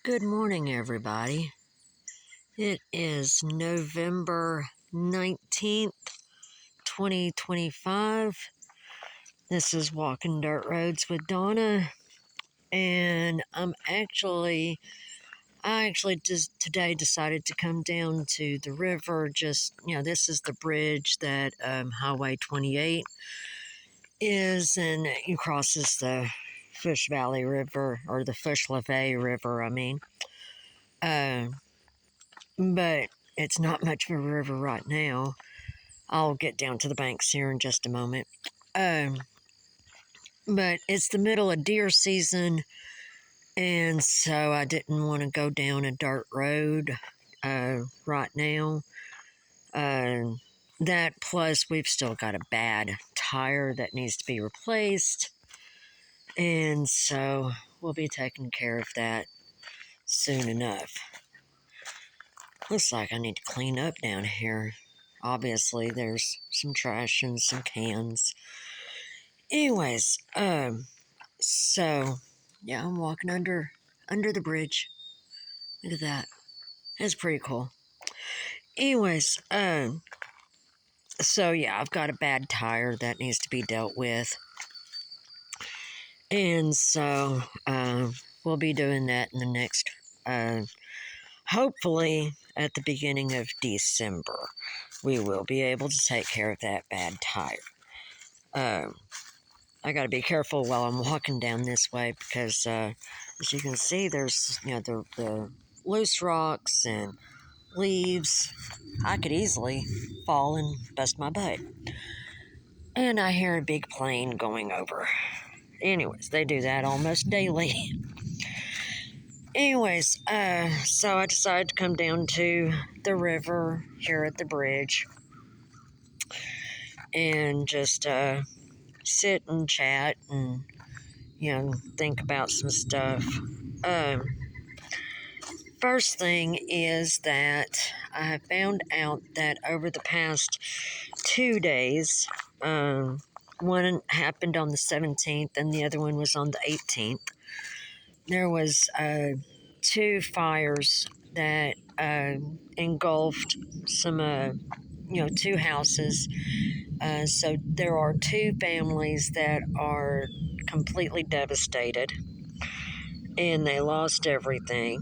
Good morning, everybody. It is November 19th, 2025. This is Walking Dirt Roads with Donna, and I actually just today decided to come down to the river. This is the bridge that Highway 28 is, and it crosses the Fish Valley River, or the Fish LaVey River, I mean. But it's not much of a river right now. I'll get down to the banks here in just a moment. Um, but it's the middle of deer season, and so I didn't want to go down a dirt road right now. Uh, that plus, we've still got a bad tire that needs to be replaced, and so we'll be taking care of that soon enough. Looks like I need to clean up down here. Obviously, there's some trash and some cans. Anyways, so yeah, I'm walking under the bridge. Look at that. That's pretty cool. Anyways, so yeah, I've got a bad tire that needs to be dealt with. And so, we'll be doing that in the next, hopefully at the beginning of December. We will be able to take care of that bad tire. I got to be careful while I'm walking down this way because, as you can see, there's the loose rocks and leaves. I could easily fall and bust my butt. And I hear a big plane going over. Anyways, they do that almost daily. Anyways, so I decided to come down to the river here at the bridge and just sit and chat and think about some stuff. First thing is that I have found out that over the past 2 days, one happened on the 17th and the other one was on the 18th. There was 2 fires that engulfed some, 2 houses. So there are 2 families that are completely devastated and they lost everything.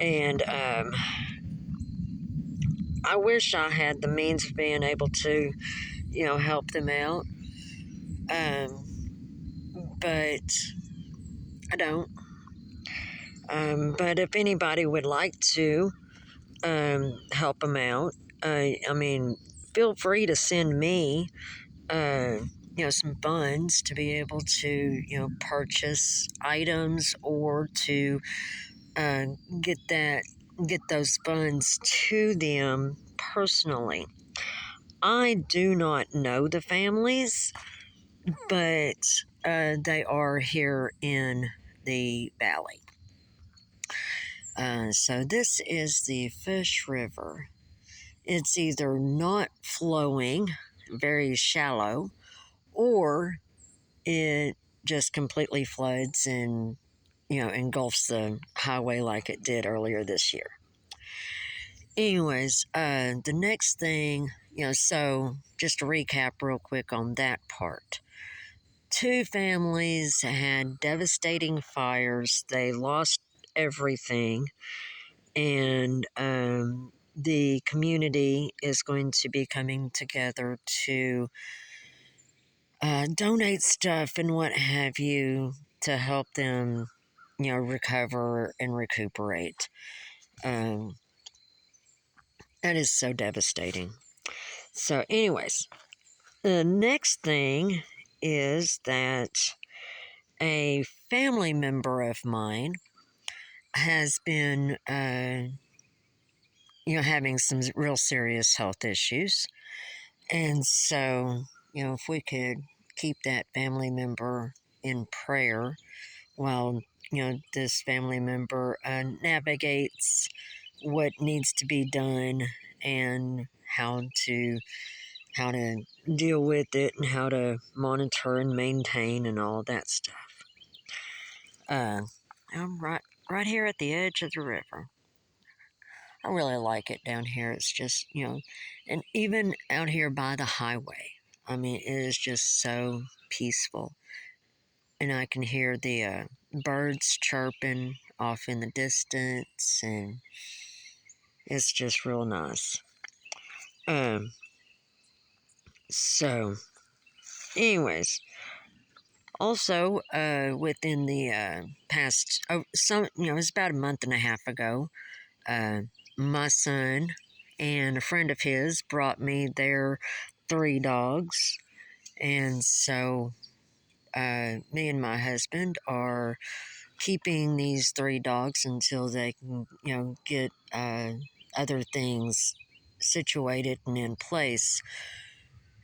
And I wish I had the means of being able to, help them out. But I don't. But if anybody would like to help them out, I mean, feel free to send me, some funds to be able to, purchase items or to uh, get those funds to them personally. I do not know the families, but they are here in the valley. So this is the Fish River. It's either not flowing, very shallow, or it just completely floods and engulfs the highway like it did earlier this year. Anyways, the next thing, so just to recap real quick on that part. 2 families had devastating fires. They lost everything. And the community is going to be coming together to donate stuff and what have you to help them, recover and recuperate. That is so devastating. So, anyways, the next thing is that a family member of mine has been, having some real serious health issues. And so, if we could keep that family member in prayer while, this family member navigates what needs to be done and how to deal with it and how to monitor and maintain and all that stuff. I'm right right here at the edge of the river. I really like it down here. It's just, and even out here by the highway, I mean, it is just so peaceful. And I can hear the birds chirping off in the distance, and it's just real nice. Um, so, anyways, also within the past, it's about a month and a half ago, uh, my son and a friend of his brought me their 3 dogs. And so me and my husband are keeping these 3 dogs until they can, get other things situated and in place.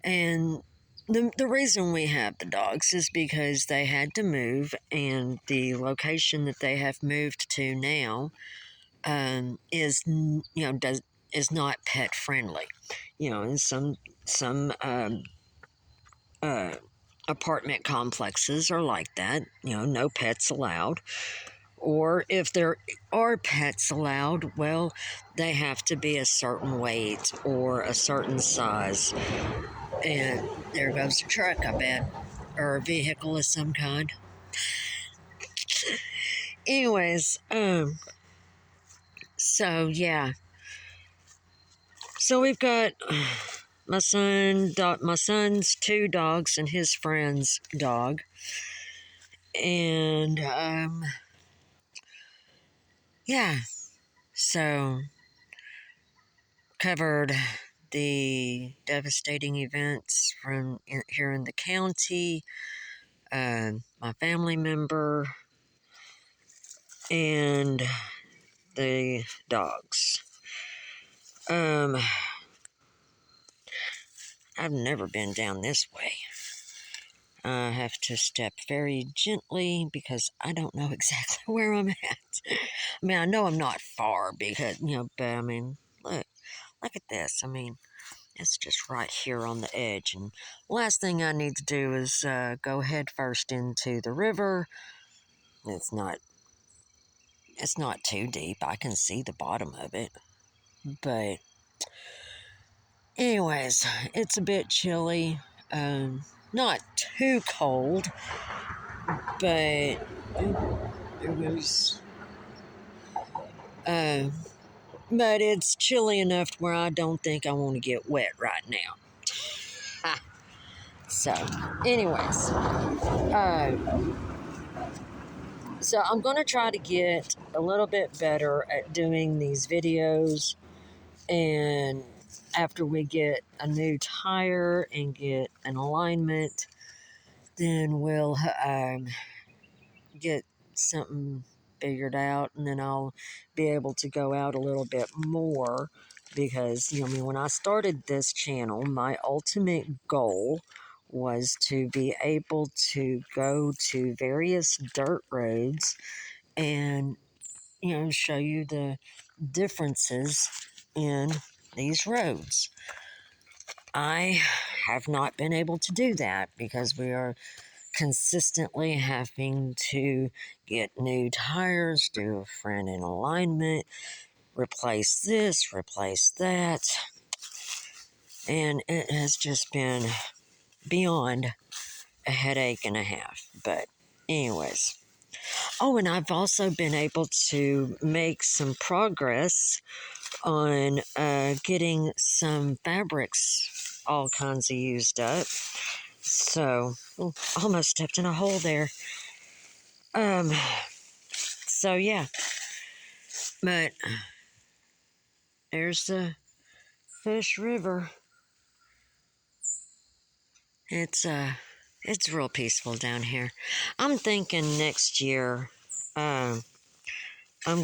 And the reason we have the dogs is because they had to move, and the location that they have moved to now is not pet friendly. In some uh, apartment complexes are like that. No pets allowed. Or if there are pets allowed, well, they have to be a certain weight or a certain size. And there goes a truck, I bet, or a vehicle of some kind. Anyways, so yeah. So we've got my son's 2 dogs and his friend's dog. And yeah, so covered the devastating events here in the county, my family member, and the dogs. Um, I've never been down this way. I have to step very gently because I don't know exactly where I'm at. I mean, I know I'm not far because, but I mean, look at this. I mean, it's just right here on the edge. And last thing I need to do is go head first into the river. It's not too deep. I can see the bottom of it. But anyways, it's a bit chilly. Not too cold, but it was. Uh, but it's chilly enough where I don't think I want to get wet right now. So, anyways, so I'm going to try to get a little bit better at doing these videos, and after we get a new tire and get an alignment, then we'll get something figured out, and then I'll be able to go out a little bit more because, I mean, when I started this channel, my ultimate goal was to be able to go to various dirt roads and, show you the differences in these roads. I have not been able to do that because we are consistently having to get new tires, do a front end alignment, replace this, replace that. And it has just been beyond a headache and a half. But, anyways. Oh, and I've also been able to make some progress on getting some fabrics all kinds of used up. So, almost stepped in a hole there. So yeah, but there's the Fish River. It's it's real peaceful down here. I'm thinking next year, I'm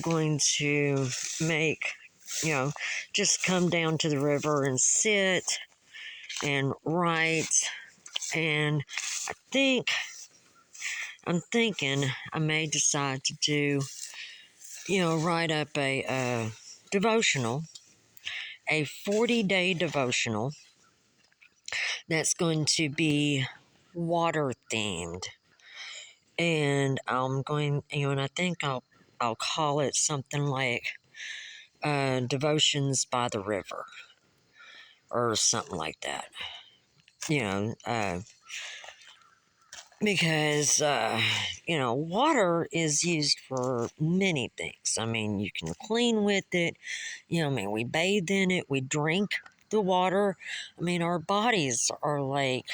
going to make, just come down to the river and sit and write. And I'm thinking I may decide to do, write up a devotional, a 40-day devotional that's going to be water themed. And I'm going, and I think I'll I'll call it something like Devotions by the River or something like that. You know, because, water is used for many things. I mean, you can clean with it. We bathe in it, we drink the water. I mean, our bodies are like,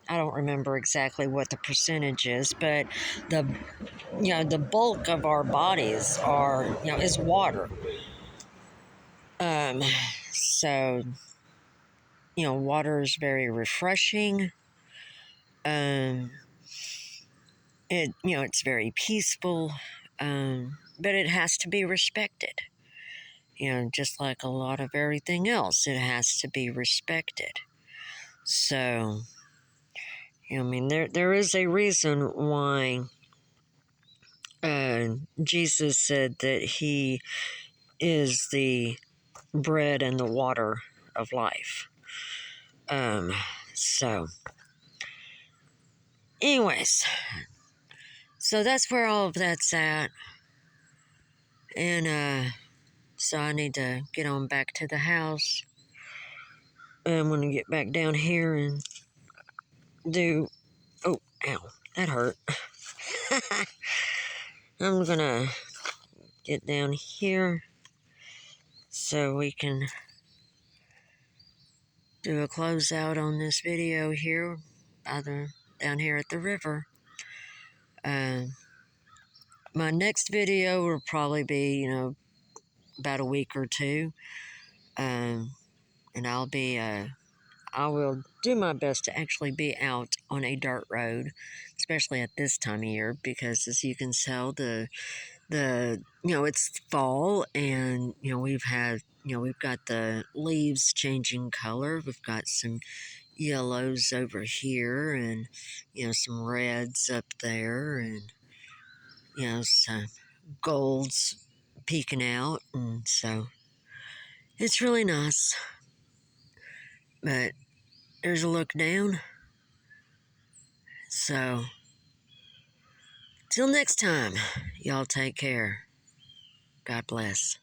I don't remember exactly what the percentage is, but the the bulk of our bodies are is water. Um, so water is very refreshing. Um, it's very peaceful. But it has to be respected. Just like a lot of everything else, it has to be respected. So, there is a reason why Jesus said that he is the bread and the water of life. Um, so, anyways, so that's where all of that's at. And, so I need to get on back to the house. I'm going to get back down here and do. Oh, ow, that hurt. I'm going to get down here so we can do a closeout on this video here, either down here at the river. My next video will probably be, about a week or two. And I will do my best to actually be out on a dirt road, especially at this time of year, because as you can tell, it's fall, and we've got the leaves changing color. We've got some yellows over here, and some reds up there, and some golds peeking out, and so it's really nice. But there's a look down. So till next time, y'all take care. God bless.